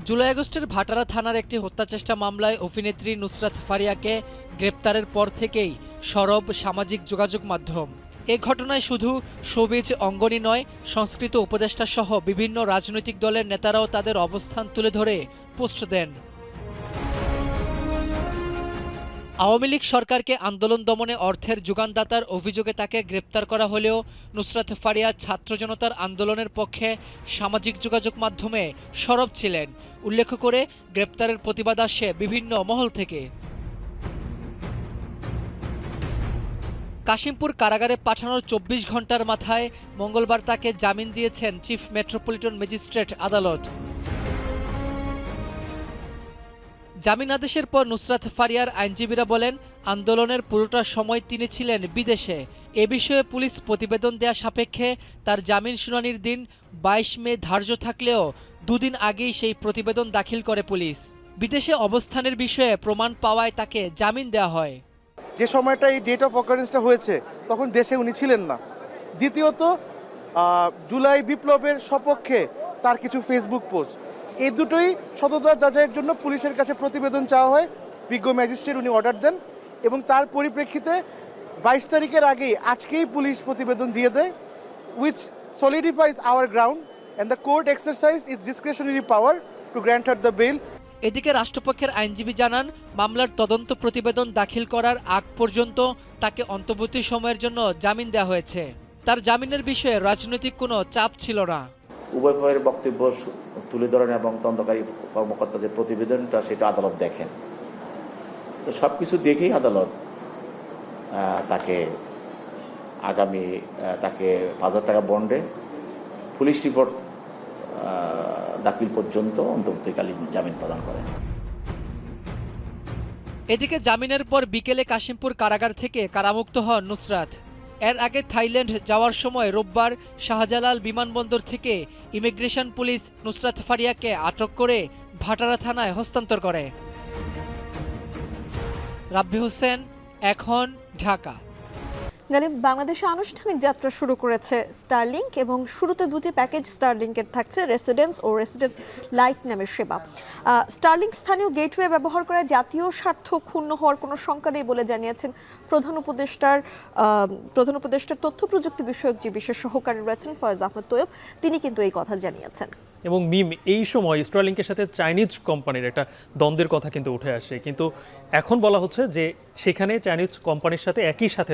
জুলাই আগস্টের ভাটারা থানার একটি হত্যাচেষ্টা মামলায় অভিনেত্রী নুসরাত ফারিয়াকে গ্রেপ্তারের পর থেকেই সরব সামাজিক যোগাযোগ মাধ্যম। এ ঘটনায় শুধু শোবিজ অঙ্গনই নয়, সংস্কৃত উপদেষ্টা সহ বিভিন্ন রাজনৈতিক দলের নেতারাও তাদের অবস্থান তুলে ধরে পোস্ট দেন। আওয়ামী লীগ সরকারকে আন্দোলন দমনে অর্থের যোগানদাতার অভিযোগে তাকে গ্রেপ্তার করা হলেও নুসরাত ফারিয়া ছাত্র জনতার আন্দোলনের পক্ষে সামাজিক যোগাযোগ মাধ্যমে সরব ছিলেন। উল্লেখ করে গ্রেপ্তারের প্রতিবাদ আসে বিভিন্ন মহল থেকে। কাশিমপুর কারাগারে পাঠানোর 24 ঘন্টার মাথায় মঙ্গলবার তাকে জামিন দিয়েছেন চিফ মেট্রোপলিটন ম্যাজিস্ট্রেট আদালত। জামিন আদেশের পর নুসরাত ফারিয়ার আইনজীবীরা বলেন, আন্দোলনের পুরোটা সময় তিনি ছিলেন বিদেশে। এ বিষয়ে পুলিশ প্রতিবেদন দেয়া সাপেক্ষে তার জামিন শুনানির দিন 22 মে ধার্য থাকলেও দুদিন আগেই সেই প্রতিবেদন দাখিল করে পুলিশ। বিদেশে অবস্থানের বিষয়ে প্রমাণ পাওয়ায় তাকে জামিন দেওয়া হয়। যে সময়টা এই ডেট অফ অকারেন্সটা হয়েছে তখন দেশে উনি ছিলেন না। দ্বিতীয়ত, জুলাই বিপ্লবের সপক্ষে তার কিছু ফেসবুক পোস্ট, এই দুটোই সততা যাচাইয়ের জন্য পুলিশের কাছে প্রতিবেদন চাওয়া হয়। বিজ্ঞ ম্যাজিস্ট্রেট উনি অর্ডার দেন এবং তার পরিপ্রেক্ষিতে 22 তারিখের আগেই আজকেই পুলিশ প্রতিবেদন দিয়ে দেয়, which solidifies our ground and the court exercise its discretionary power to grant her the bail. এদিকে রাষ্ট্রপক্ষের আইনজীবী জানান, মামলার তদন্ত প্রতিবেদন দাখিল করার আগ পর্যন্ত তাকে অন্তর্বর্তী সময়ের জন্য জামিন দেওয়া হয়েছে। তার জামিনের বিষয়ে রাজনৈতিক কোনো চাপ ছিল না। উভয় পক্ষের বক্তব্য তুলে ধরেন এবং তদন্তকারী কর্মকর্তা যে প্রতিবেদনটা সেটা আদালত দেখেন। তো সব কিছু দেখেই আদালত তাকে আগামী 5,000 টাকা বন্ডে পুলিশ রিপোর্ট দাখিল পর্যন্ত অন্তর্বর্তীকালীন জামিন প্রদান করেন। এদিকে জামিনের পর বিকেলে কাশিমপুর কারাগার থেকে কারামুক্ত হন নুসরাত। এর আগে থাইল্যান্ড যাওয়ার সময় রোববার শাহজালাল বিমানবন্দর থেকে ইমিগ্রেশন পুলিশ নুসরাত ফারিয়াকে আটক করে ভাটারা থানায় হস্তান্তর করে। রাব্বি হোসেন, এখন, ঢাকা। গালিব, বাংলাদেশে আনুষ্ঠানিক যাত্রা শুরু করেছে স্টারলিংক এবং শুরুতে দুটি প্যাকেজ স্টারলিংকের থাকছে রেসিডেন্স ও রেসিডেন্স লাইট নামের সেবা। স্টারলিংক স্থানীয় গেটওয়ে ব্যবহার করে জাতীয় স্বার্থ ক্ষুণ্ণ হওয়ার কোনো শঙ্কা নেই বলে জানিয়েছেন প্রধান উপদেষ্টার তথ্য প্রযুক্তি বিষয়ক যে বিশেষ সহকারী রয়েছেন ফয়েজ আহমেদ তৈয়ব, তিনি কিন্তু এই কথা জানিয়েছেন। এবং মিম, এই সময় স্টারলিংকের সাথে চাইনিজ কোম্পানির একটা দ্বন্দ্বের কথা কিন্তু উঠে আসে, কিন্তু এখন বলা হচ্ছে যে সেখানে চাইনিজ কোম্পানির সাথে একই সাথে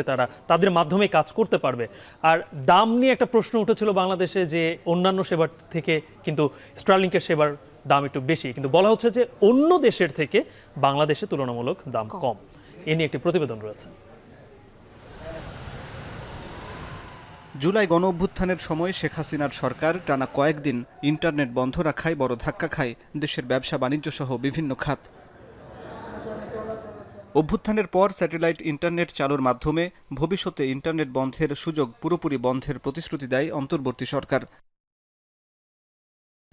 তাদের মাধ্যমে কাজ করতে পারবে। আর দাম নিয়ে একটা প্রশ্ন উঠেছিল বাংলাদেশে যে অন্যান্য সেবার থেকে কিন্তু স্টারলিংকের সেবার দাম একটু বেশি, কিন্তু বলা হচ্ছে যে অন্য দেশের থেকে বাংলাদেশে তুলনামূলক দাম কম। এ নিয়ে একটি প্রতিবেদন রয়েছে। জুলাই গণ অভ্যুত্থানের সময় শেখ হাসিনার সরকার টানা কয়েকদিন ইন্টারনেট বন্ধ রাখায় বড় ধাক্কা খায় দেশের ব্যবসা বাণিজ্য সহ বিভিন্ন খাত। অভ্যুত্থানের পর স্যাটেলাইট ইন্টারনেট চালুর মাধ্যমে ভবিষ্যতে ইন্টারনেট বন্ধের সুযোগ পুরোপুরি বন্ধের প্রতিশ্রুতি দেয় অন্তর্বর্তী সরকার।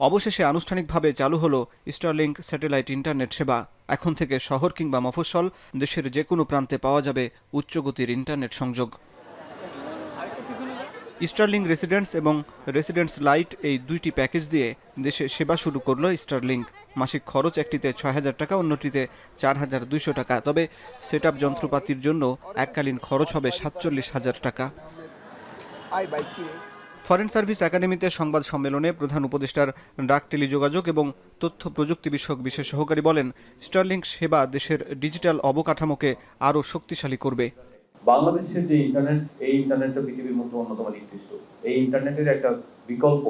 অবশেষে আনুষ্ঠানিকভাবে চালু হলো স্টারলিংক স্যাটেলাইট ইন্টারনেট সেবা। এখন থেকে শহর কিংবা মফস্বল দেশের যে কোনো প্রান্তে পাওয়া যাবে উচ্চগতির ইন্টারনেট সংযোগ। স্টারলিংক রেসিডেন্স এবং রেসিডেন্স লাইট এই দুইটি প্যাকেজ দিয়ে দেশে সেবা শুরু করল স্টারলিংক। মাসিক খরচ একটিতে ৬,০০০ টাকা, অন্যটিতে ৪,২০০ টাকা। তবে সেটআপ যন্ত্রপাতির জন্য এককালীন খরচ হবে ৪৭,০০০ টাকা। ফরেন সার্ভিস একাডেমিতে সংবাদ সম্মেলনে প্রধান উপদেষ্টার ডাক টেলিযোগাযোগ এবং তথ্য প্রযুক্তি বিষয়ক বিশেষ সহকারী বলেন, স্টারলিংক সেবা দেশের ডিজিটাল অবকাঠামোকে আরও শক্তিশালী করবে। বাংলাদেশের যে ইন্টারনেট, এই ইন্টারনেটটা পৃথিবীর মধ্যে অন্যতম নিকৃষ্ট। এই ইন্টারনেটের একটা বিকল্প,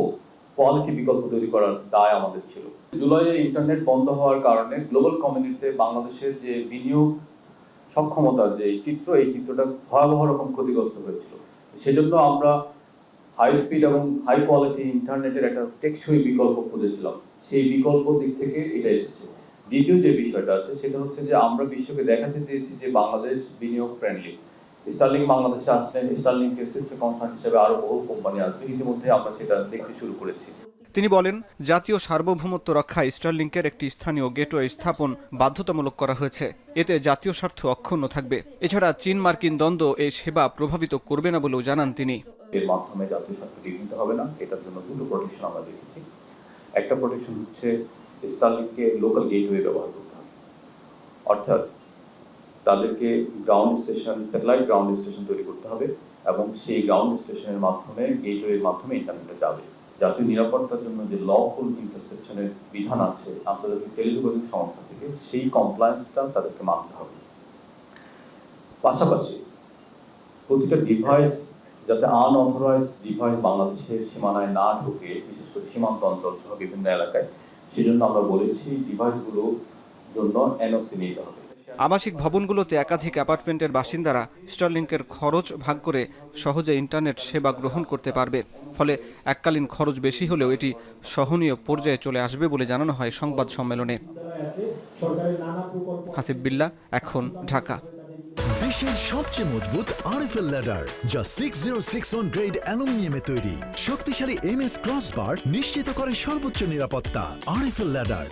কোয়ালিটি বিকল্প তৈরি করার দায় আমাদের ছিল। জুলাইয়ে ইন্টারনেট বন্ধ হওয়ার কারণে গ্লোবাল কমিউনিটিতে বাংলাদেশের যে বিনিয়োগ সক্ষমতার যে চিত্র, এই চিত্রটা ভয়াবহ রকম ক্ষতিগ্রস্ত হয়েছিল। সেজন্য আমরা হাই স্পিড এবং হাই কোয়ালিটি ইন্টারনেটের একটা টেকসই বিকল্প খুঁজেছিলাম। সেই বিকল্প দিক থেকে এটা এসেছে। দ্বিতীয় যে বিষয়টা আছে সেটা হচ্ছে যে আমরা বিশ্বকে দেখাতে চেয়েছি যে বাংলাদেশ বিনিয়োগ ফ্রেন্ডলি। স্টারলিংক বাংলাদেশে আসছেন, স্টারলিংকের সিস্টেম কনসার্ন হিসেবে আরো বহু কোম্পানি আসবে, ইতিমধ্যে আমরা সেটা দেখতে শুরু করেছি। তিনি বলেন, জাতীয় সার্বভৌমত্ব রক্ষায় স্টারলিংকের একটি স্থানীয় গেটওয়ে স্থাপন বাধ্যতামূলক করা হয়েছে। এতে জাতীয় স্বার্থ অক্ষুণ্ণ থাকবে। এছাড়া চীন মার্কিন দ্বন্দ্ব এই সেবা প্রভাবিত করবে না বলেও জানান তিনি। এর মাধ্যমে জাতীয় স্বার্থ বিঘ্নিত হবে না, এটার জন্য দুটো প্রোটেকশন আমরা দেখেছি। একটা প্রোটেকশন হচ্ছে স্টারলিংককে লোকাল গেটওয়ে ব্যবহার করতে হবে, অর্থাৎ তাদেরকে ground station, satellite ground station তৈরি করতে হবে এবং সেই গ্রাউন্ড স্টেশনের মাধ্যমে গেটওয়ের মাধ্যমে ইন্টারনেটে যাবে। জাতীয় নিরাপত্তার জন্য যে লফুল ইন্টারসেপশনের বিধান আছে আন্তর্জাতিক টেলিযোগাযোগ সংস্থা থেকে, সেই কমপ্লায়েন্সটা তাদেরকে মানতে হবে। পাশাপাশি প্রতিটা ডিভাইস যাতে আনঅথরাইজড ডিভাইস বাংলাদেশের সীমানায় না ঢোকে, বিশেষ করে সীমান্ত অঞ্চল সহ বিভিন্ন এলাকায়, সেজন্য আমরা বলেছি ডিভাইসগুলোর জন্য এনওসি নিতে হবে। আবাসিক ভবনগুলোতে একাধিক অ্যাপার্টমেন্টের বাসিন্দারা স্টারলিংকের খরচ ভাগ করে সহজে ইন্টারনেট সেবা গ্রহণ করতে পারবে। ফলে এককালীন খরচ বেশি হলেও এটি সহনীয় পর্যায়ে চলে আসবে বলে জানানো হয় সংবাদ সম্মেলনে। হাসিব বিল্লাহ, এখন, ঢাকা। দেশের সবচেয়ে মজবুত আরএফএল ল্যাডার, যা 606 গ্রেড অ্যালুমিনিয়ামে তৈরি। শক্তিশালী এমএস ক্রসবার নিশ্চিত করে সর্বোচ্চ নিরাপত্তা। RFL ladder.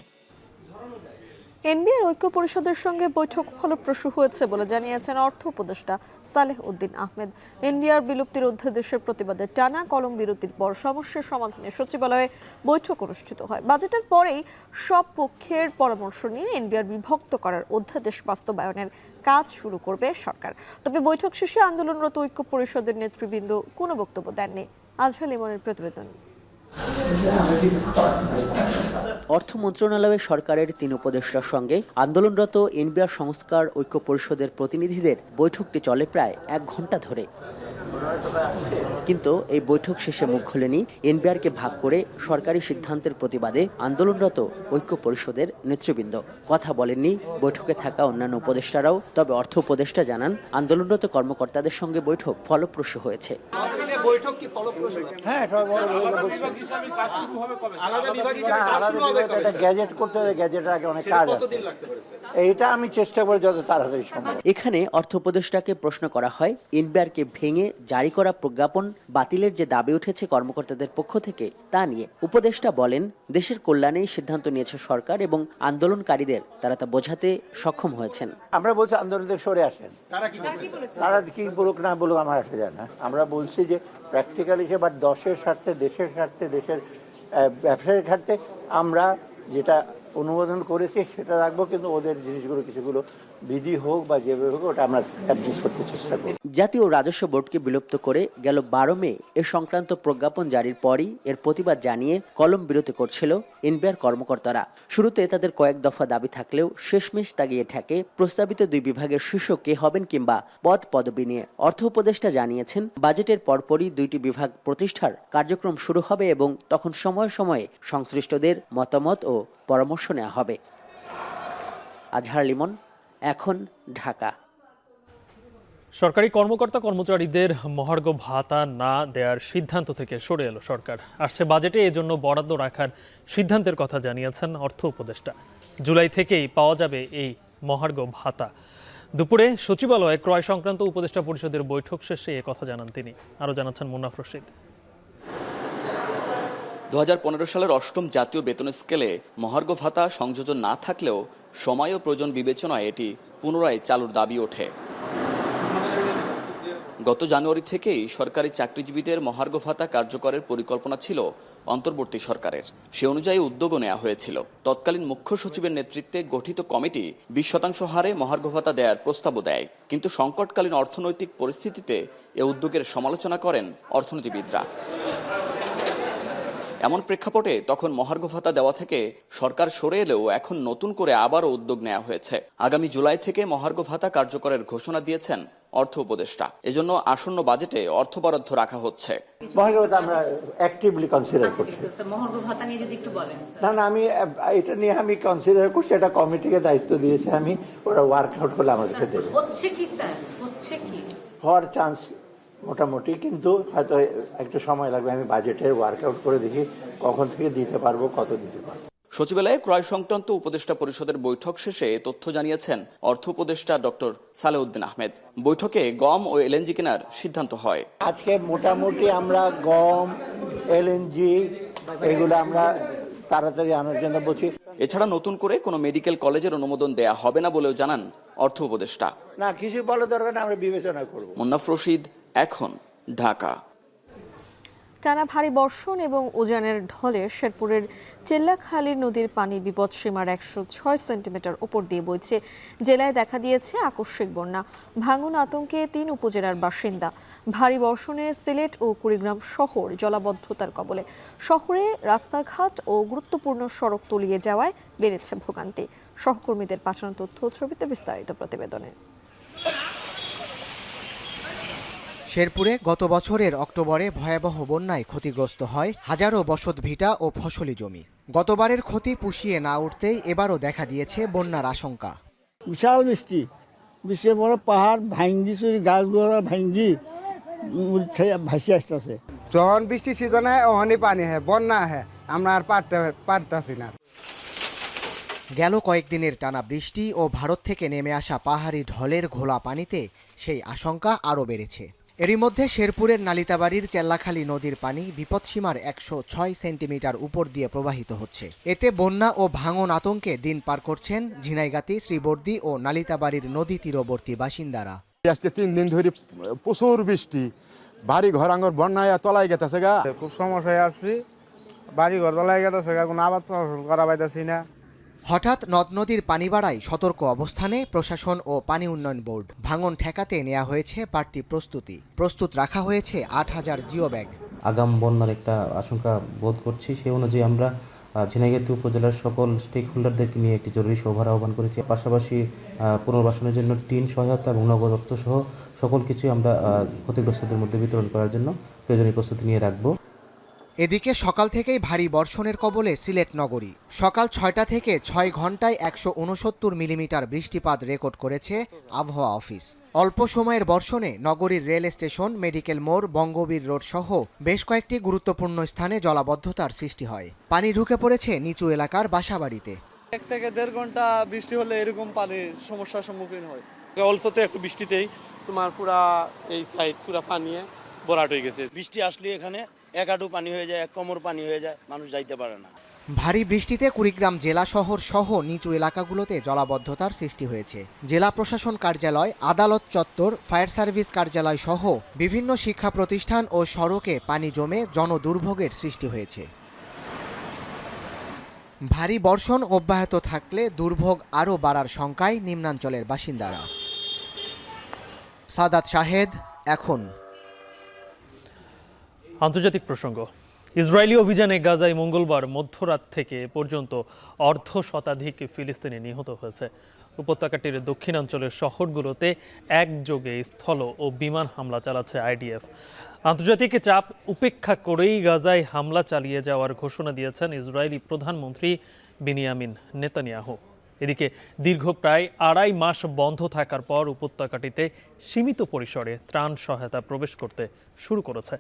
এনবিআর ঐক্য পরিষদের সঙ্গে বৈঠক ফলপ্রসূ হয়েছে বলে জানিয়েছেন অর্থ উপদেষ্টা সালেহ উদ্দিন আহমেদ। এনবিআর বিলুপ্তির অধ্যাদেশের প্রতিবাদে টানা কলম বিরতির পর সমস্যার সমাধানে সচিবালয়ে বৈঠক অনুষ্ঠিত হয়। বাজেটের পরেই সব পক্ষের পরামর্শ নিয়ে এনবিআর বিভক্ত করার অধ্যাদেশ বাস্তবায়নের কাজ শুরু করবে সরকার। তবে বৈঠক শেষে আন্দোলনরত ঐক্য পরিষদের নেতৃবৃন্দ কোনো বক্তব্য দেননি। আজহার লিমনের প্রতিবেদন। অর্থ মন্ত্রণালয়ের সরকারের ৩ উপদেষ্টার সঙ্গে আন্দোলনরত এনবিআর সংস্কার ঐক্য পরিষদের প্রতিনিধিদের বৈঠকটি চলে প্রায় ১ ঘন্টা ধরে। কিন্তু এই বৈঠক শেষে মুখ খোলেনি এনবিআরকে ভাগ করে সরকারি সিদ্ধান্তের প্রতিবাদে আন্দোলনরত ঐক্য পরিষদের নেতৃবৃন্দ। কথা বলেননি বৈঠকে থাকা অন্যান্য উপদেষ্টারাও। তবে অর্থ উপদেষ্টা জানান, আন্দোলনরত কর্মকর্তাদের সঙ্গে বৈঠক ফলপ্রসূ হয়েছে। বৈঠক কি ফলপ্রসূ? হ্যাঁ, গ্যাজেট করতে হবে, গ্যাজেটের আগে অনেক কাজ আছে, এইটা আমি চেষ্টা করি যত তাড়াতাড়ি সম্ভব। এখানে অর্থ উপদেষ্টাকে প্রশ্ন করা হয় এনবিআরকে ভেঙে জারি করা প্রজ্ঞাপন বাতিলের যে দাবি উঠেছে কর্মকর্তাদের পক্ষ থেকে তা নিয়ে। উপদেষ্টা বলেন, দেশের কল্যাণেই সিদ্ধান্ত নিয়েছে সরকার এবং আন্দোলনকারীদের তারা তা বোঝাতে সক্ষম হয়েছেন। আমরা বলছি আন্দোলন থেকে সরে আসেন, তারা কি বলুক না বলুক আমার আসে যায় না। আমরা বলছি যে প্র্যাকটিক্যাল হিসেবে বা দেশের স্বার্থে, দেশের স্বার্থে, দেশের ব্যবসায়িক স্বার্থে আমরা যেটা অনুমোদন করেছি সেটা রাখবো, কিন্তু ওদের জিনিসগুলো কিছুগুলো বিধি হোক বা যেভাবে হোক ওটা আমরা অ্যাডজাস্ট করতে চেষ্টা করি। জাতীয় রাজস্ব বোর্ডকে বিলুপ্ত করে গেল 12 মে এ সংক্রান্ত প্রজ্ঞাপন জারির পরই এর প্রতিবাদ জানিয়ে কলম বিরতি করছিল এনবিআর কর্মকর্তারা। শুরুতে তাদের কয়েক দফা দাবি থাকলেও শেষমেশ তাগিয়ে ঠেকে প্রস্তাবিত 2 বিভাগের শীর্ষ কে হবেন কিংবা পদবি নিয়ে। অর্থ উপদেষ্টা জানিয়েছেন, বাজেটের পরপরই 2টি বিভাগ প্রতিষ্ঠার কার্যক্রম শুরু হবে এবং তখন সময়ে সময়ে সংশ্লিষ্টদের মতামত ও পরামর্শ নেওয়া হবে। আজহার লিমন, এখন, ঢাকা। সরকারি কর্মকর্তা কর্মচারীদের মহার্ঘ ভাতা না দেওয়ার সিদ্ধান্ত থেকে সরে এলো সরকার। আসছে বাজেটে এজন্য বরাদ্দ রাখার সিদ্ধান্তের কথা জানিয়েছেন অর্থ উপদেষ্টা। জুলাই থেকেই পাওয়া যাবে এই মহার্ঘ ভাতা। দুপুরে সচিবালয়ে ক্রয় সংক্রান্ত উপদেষ্টা পরিষদের বৈঠক শেষে এ কথা জানান তিনি। আরও জানাচ্ছেন মুন্নাফ রশিদ। 2015 সালের 8ম জাতীয় বেতন স্কেলে মহার্ঘ ভাতা সংযোজন না থাকলেও সময় ও প্রয়োজন বিবেচনায় এটি পুনরায় চালুর দাবি ওঠে। গত জানুয়ারি থেকেই সরকারি চাকরিজীবীদের মহার্ঘ ভাতা কার্যকরের পরিকল্পনা ছিল অন্তর্বর্তী সরকারের। সে অনুযায়ী উদ্যোগও নেওয়া হয়েছিল। তৎকালীন মুখ্য সচিবের নেতৃত্বে গঠিত কমিটি 20% হারে মহার্ঘ ভাতা দেওয়ার প্রস্তাবও দেয়। কিন্তু সংকটকালীন অর্থনৈতিক পরিস্থিতিতে এ উদ্যোগের সমালোচনা করেন অর্থনীতিবিদরা। এমন প্রেক্ষাপটে তখন মহার্ঘ ভাতা দেওয়া থেকে সরকার সরে এলেও এখন নতুন করে আবারও উদ্যোগ নেওয়া হয়েছে। আগামী জুলাই থেকে মহার্ঘ ভাতা কার্যকরের ঘোষণা দিয়েছেন অর্থ উপদেষ্টা। এজন্য আসন্ন বাজেটে অর্থ বরাদ্দ রাখা হচ্ছে। মহার্ঘ ভাতা আমরা অ্যাক্টিভলি কনসিডার করছি। মহার্ঘ ভাতা নিয়ে যদি একটু বলেন। না, আমি এটা নিয়ে আমি কনসিডার করছি, এটা কমিটিকে দায়িত্ব দিয়েছে আমি, ওরা ওয়ার্কআউট করলে আমাদেরকে দেবে। হচ্ছে কি স্যার, হচ্ছে কি হওয়ার চান্স মোটামুটি, কিন্তু হয়তো একটু সময় লাগবে। আমি বাজেটের ওয়ার্কআউট করে দেখি কখন থেকে দিতে পারবো, কত দিতে পারবো। সচিবালয়ে ক্রয় সংক্রান্ত উপদেষ্টা পরিষদের বৈঠক শেষে তথ্য জানিয়েছেন অর্থ উপদেষ্টা ডক্টর সালেউদ্দিন আহমেদ। বৈঠকে গম ও এলএনজি কেনার সিদ্ধান্ত হয়। আজকে মোটামুটি আমরা গম, এলএনজি এগুলো আমরা তাড়াতাড়ি আনার জন্য বলছি। এছাড়া নতুন করে কোনো মেডিকেল কলেজের অনুমোদন দেয়া হবে না বলেও জানান অর্থ উপদেষ্টা। না, কিছু বলা দরকার না, আমরা বিবেচনা করব। মুন্নাফ রশিদ, এখন, ঢাকা। টানা ভারী বর্ষণ এবং উজানের ঢলে শেরপুরের চেল্লাখালী নদীর পানি বিপদসীমার 106 সেন্টিমিটার উপর দিয়ে বইছে। জেলায় দেখা দিয়েছে আকস্মিক বন্যা। ভাঙন আতঙ্কে 3 উপজেলার বাসিন্দা। ভারী বর্ষণে সিলেট ও কুড়িগ্রাম শহর জলাবদ্ধতার কবলে। শহরে রাস্তাঘাট ও গুরুত্বপূর্ণ সড়ক তলিয়ে যাওয়ায় বেড়েছে ভোগান্তি। সহকর্মীদের পাঠানো তথ্য ছবিতে বিস্তারিত প্রতিবেদনে। শেরপুরে গত বছরের অক্টোবরে ভয়াবহ বন্যায় ক্ষতিগ্রস্ত হয় হাজারো বসতভিটা ও ফসলি জমি। গতবারের ক্ষতি পুষিয়ে না উঠতেই এবারও দেখা দিয়েছে বন্যার আশঙ্কা। বিশাল বৃষ্টি বড় পাহাড় ভাঙ্গি চুরি গাছগুলো ভাঙ্গি ভাসি আসতেছে। যখন বৃষ্টি সিজনে ওখানে পানি হয়, বন্যা হয়, আমরা আর পারতাছি না। গেল কয়েকদিনের টানা বৃষ্টি ও ভারত থেকে নেমে আসা পাহাড়ি ঢলের ঘোলা পানিতে সেই আশঙ্কা আরও বেড়েছে। এরই মধ্যে শেরপুরের নালিতাবাড়ির চেল্লাখালী নদীর পানি বিপদসীমার 106 সেন্টিমিটার উপর দিয়ে প্রবাহিত হচ্ছে। এতে বন্যা ও ভাঙন আতঙ্কে দিন পার করছেন ঝিনাইগাতি, শ্রীবর্দী ও নালিতাবাড়ির নদী তীরবর্তী বাসিন্দারা। আজকে 3 দিন ধরে প্রচুর বৃষ্টি, বাড়ি ঘর আঙ্গর বন্যায় তলায় গেছে গা। খুব সমস্যায় আছি, বাড়ি ঘর তলায় গেছে গা, কোনো আবাদ ফসল করা পাইতেছি না। হঠাৎ নদ নদীর পানি বাড়ায় সতর্ক অবস্থানে প্রশাসন ও পানি উন্নয়ন বোর্ড। ভাঙন ঠেকাতে নেওয়া হয়েছে বাড়তি প্রস্তুত রাখা হয়েছে 8000 জিও ব্যাগ। আগাম বন্যার একটা আশঙ্কা বোধ করছি, সেই অনুযায়ী আমরা ঝিনাইগাতি উপজেলার সকল স্টেক হোল্ডারদেরকে নিয়ে একটি জরুরি সভার আহ্বান করেছি। পাশাপাশি পুনর্বাসনের জন্য টিন সহায়তা এবং নগদ অর্থ সহ সকল কিছুই আমরা ক্ষতিগ্রস্তদের মধ্যে বিতরণ করার জন্য প্রয়োজনীয় প্রস্তুতি নিয়ে রাখব। এদিকে সকাল থেকেই ভারী বর্ষণের কবলে সিলেট নগরী। সকাল ৬টা থেকে ৬ ঘন্টায় ১৬৯ মিলিমিটার বৃষ্টিপাত রেকর্ড করেছে আবহাওয়া অফিস। অল্প সময়ের বর্ষণে নগরীর রেল স্টেশন, মেডিকেল মোড়, বঙ্গবীর রোড সহ বেশ কয়েকটি গুরুত্বপূর্ণ স্থানে জলাবদ্ধতার সৃষ্টি হয়। পানি ঢুকে পড়েছে নিচু এলাকার বাসাবাড়িতে। 1 থেকে 1.5 ঘন্টা বৃষ্টি হলে এরকম পানির সমস্যার সম্মুখীন হয়। অল্পতে একটু বৃষ্টিতেই তোমার পুরা এই সাইড পুরা পানিয়ে ভরাট হয়ে গেছে। বৃষ্টি আসলে এখানে 1 হাঁটু পানি হয়ে যায়, 1 কোমর পানি হয়ে যায়, মানুষ যাইতে পারে না। ভারী বৃষ্টিতে কুড়িগ্রাম জেলা শহর সহ নিচু এলাকাগুলোতে জলাবদ্ধতার সৃষ্টি হয়েছে। জেলা প্রশাসন কার্যালয়, আদালত চত্বর, ফায়ার সার্ভিস কার্যালয় সহ বিভিন্ন শিক্ষা প্রতিষ্ঠান ও সড়কে পানি জমে জনদুর্ভোগের সৃষ্টি হয়েছে। ভারী বর্ষণ অব্যাহত থাকলে দুর্ভোগ আরও বাড়ার শঙ্কায় নিম্নাঞ্চলের বাসিন্দারা। সাদাত শাহেদ, এখন। আন্তর্জাতিক প্রসঙ্গ। ইসরায়েলি অভিযানে গাজায় মঙ্গলবার মধ্যরাত থেকে পর্যন্ত 1/2 ফিলিস্তিনি নিহত হয়েছে। উপত্যকাটির দক্ষিণাঞ্চলের শহরগুলোতে একযোগে স্থল ও বিমান হামলা চালাচ্ছে আইডিএফ। আন্তর্জাতিক চাপ উপেক্ষা করেই গাজায় হামলা চালিয়ে যাওয়ার ঘোষণা দিয়েছেন ইসরায়েলি প্রধানমন্ত্রী বেনিয়ামিন নেতানিয়াহু। এদিকে দীর্ঘ প্রায় 2.5 মাস বন্ধ থাকার পর উপত্যকাটিতে সীমিত পরিসরে ত্রাণ সহায়তা প্রবেশ করতে শুরু করেছে।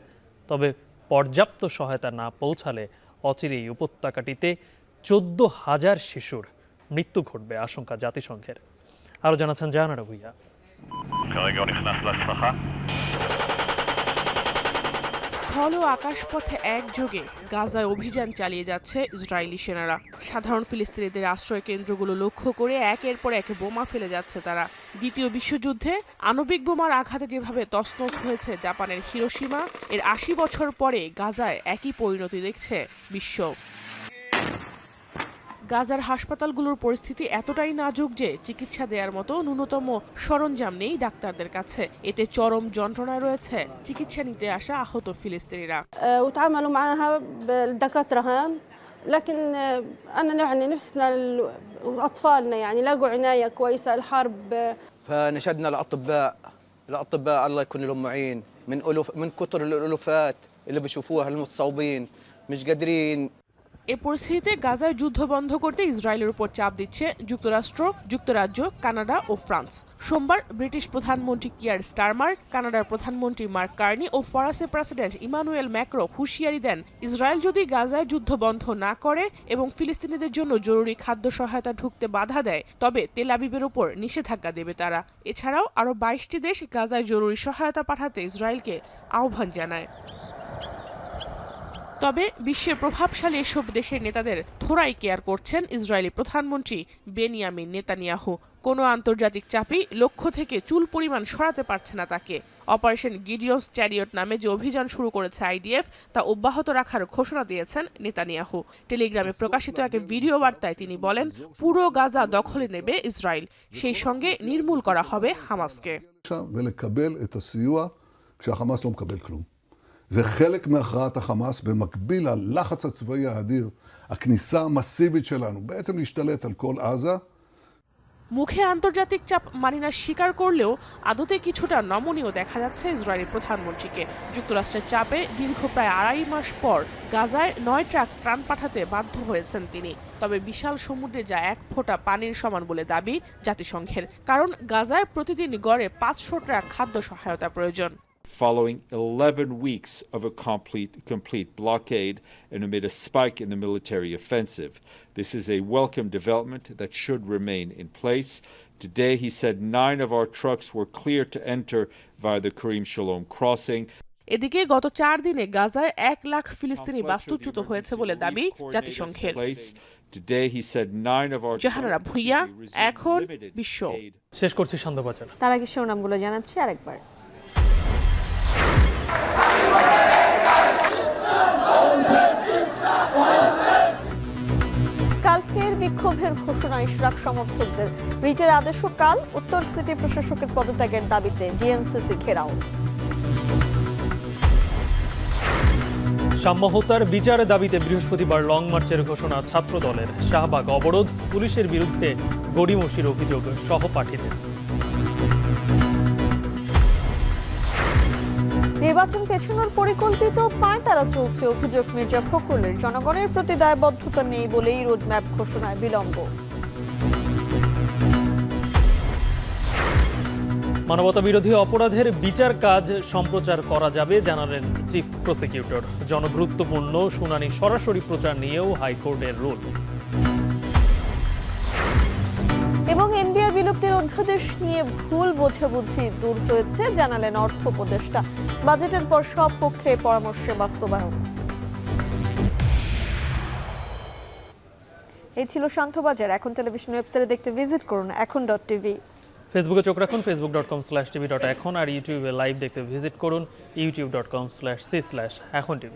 তবে পর্যাপ্ত সহায়তা না পৌঁছালে অচিরেই উপত্যকাটিতে 14,000 শিশুর মৃত্যু ঘটবে আশঙ্কা জাতিসংঘের। আরও জানাচ্ছেন জাহানারা ভুইয়া। স্থল ও আকাশপথে একযোগে গাজায় অভিযান চালিয়ে যাচ্ছে ইসরায়েলি সেনারা। সাধারণ ফিলিস্তিনিদের আশ্রয় কেন্দ্রগুলো লক্ষ্য করে একের পর এক বোমা ফেলে যাচ্ছে তারা। দ্বিতীয় বিশ্বযুদ্ধে আণবিক বোমার আঘাতে যেভাবে তছনছ হয়েছে জাপানের হিরোশিমা, এর 80 বছর পরে গাজায় একই পরিণতি দেখছে বিশ্ব। গাজার হাসপাতালগুলোর পরিস্থিতি এতটাই নাজুক যে চিকিৎসা দেওয়ার মতো ন্যূনতম সরঞ্জাম নেই ডাক্তারদের কাছে। এতে চরম যন্ত্রণায় রয়েছে চিকিৎসা নিতে আসা আহত ফিলিস্তিনিরা। لكن أنا يعني نفسنا وأطفالنا يعني لقوا عناية كويسة. الحرب فنشدنا الأطباء الله يكون لهم معين من كتر الألوفات اللي بيشوفوها المتصابين مش قادرين। এ পরিস্থিতিতে গাজায় যুদ্ধ বন্ধ করতে ইসরায়েলের উপর চাপ দিচ্ছে যুক্তরাষ্ট্র, যুক্তরাজ্য, কানাডা ও ফ্রান্স। সোমবার ব্রিটিশ প্রধানমন্ত্রী কিয়ার স্টারমার, কানাডার প্রধানমন্ত্রী মার্ক কার্নি ও ফরাসের প্রেসিডেন্ট ইমানুয়েল ম্যাক্রো হুঁশিয়ারি দেন, ইসরায়েল যদি গাজায় যুদ্ধ বন্ধ না করে এবং ফিলিস্তিনিদের জন্য জরুরি খাদ্য সহায়তা ঢুকতে বাধা দেয়, তবে তেল আবিবের উপর নিষেধাজ্ঞা দেবে তারা। এছাড়াও আরও 22টি দেশ গাজায় জরুরি সহায়তা পাঠাতে ইসরায়েলকে আহ্বান জানায়। তবে বিশ্বের প্রভাবশালী এসব দেশের নেতাদের থোড়াই কেয়ার করছেন ইসরায়েলি প্রধানমন্ত্রী বেনিয়ামিন নেতানিয়াহু। কোনো আন্তর্জাতিক চাপই লক্ষ্য থেকে চুল পরিমাণ সরাতে পারছে না তাকে। অপারেশন গিডিয়ন্স চ্যারিয়ট নামে যে অভিযান শুরু করেছে আইডিএফ, তা অব্যাহত রাখার ঘোষণা দিয়েছেন নেতানিয়াহু। টেলিগ্রামে প্রকাশিত এক ভিডিও বার্তায় তিনি বলেন, পুরো গাজা দখলে নেবে ইসরায়েল, সেই সঙ্গে নির্মূল করা হবে হামাসকে। זה חלק מהכרעת החמאס במקביל ללחץ הצבאי האדיר, הכניסה המסיבית שלנו בעצם להשתלט על כל עזה. মুখে আন্তর্জাতিক চাপ মানি না স্বীকার করলেও আদতে কিছুটা নমনীয় দেখা যাচ্ছে ইসরায়েলি প্রধানমন্ত্রীকে। যুক্তরাষ্ট্রের চাপে দীর্ঘ প্রায় 2.5 মাস পর গাজায় 9 ট্রাক ত্রাণ পাঠাতে বাধ্য হয়েছেন তিনি। তবে বিশাল সমুদ্রে যা 1 ফোঁটা পানির সমান বলে দাবি জাতিসংঘের, কারণ গাজায় প্রতিদিন গড়ে 500 ট্রাক খাদ্য সহায়তা প্রয়োজন। Following 11 weeks of a complete blockade and amid a spike in the military offensive. This is a welcome development that should remain in place. Today, he said 9 of our trucks were clear to enter via the Karim Shalom crossing. এদিকে গত 4 দিনে গাজায় 1 লাখ ফিলিস্তিনি বাস্তুচ্যুত হয়েছে বলে দাবি জাতিসংঘের। জাহানারা ভুইয়া, এখন বিশ্ব। শেষ করছি সংবাদবাজার। তার আগে শিরোনামগুলো জানাচ্ছি আরেকবার। কাল ফের বিক্ষোভের ঘোষণা ইশরাক সমর্থকদের। রিটের আদেশও কাল। উত্তর সিটি প্রশাসকের পদত্যাগের দাবিতে ডিএনসিসি ঘেরাও। সাম্যহত্যার বিচারের দাবিতে বৃহস্পতিবার লং মার্চের ঘোষণা ছাত্র দলের। শাহবাগ অবরোধ, পুলিশের বিরুদ্ধে গড়িমসির অভিযোগ সহপাঠীদের। নির্বাচন পেছানোর পরিকল্পিত পায়তারা চলছে অভিযোগ মির্জা ফখরুলের। জনগণের প্রতি দায়বদ্ধতা নেই বলেই রোডম্যাপ ঘোষণায় বিলম্ব। মানবতাবিরোধী অপরাধের বিচার কাজ সম্প্রচার করা যাবে জানালেন চিফ প্রসিকিউটর। জনগুরুত্বপূর্ণ শুনানি সরাসরি প্রচার নিয়েও হাইকোর্টের রুল। এবং এনবিআর বিলুপ্তির অধ্যাদেশ নিয়ে ভুল বোঝাবুঝি দূর হয়েছে জানালেন অর্থ উপদেষ্টা। বাজেটের পর সব পক্ষে পরামর্শে বাস্তবায়ন। এই ছিল শান্তবাজার। এখন টেলিভিশন ওয়েবসাইটে দেখতে ভিজিট করুন এখন.tv। ফেসবুকে চোখ রাখুন facebook.com/tv.এখন আর ইউটিউবে লাইভ দেখতে ভিজিট করুন youtube.com/c/echontv।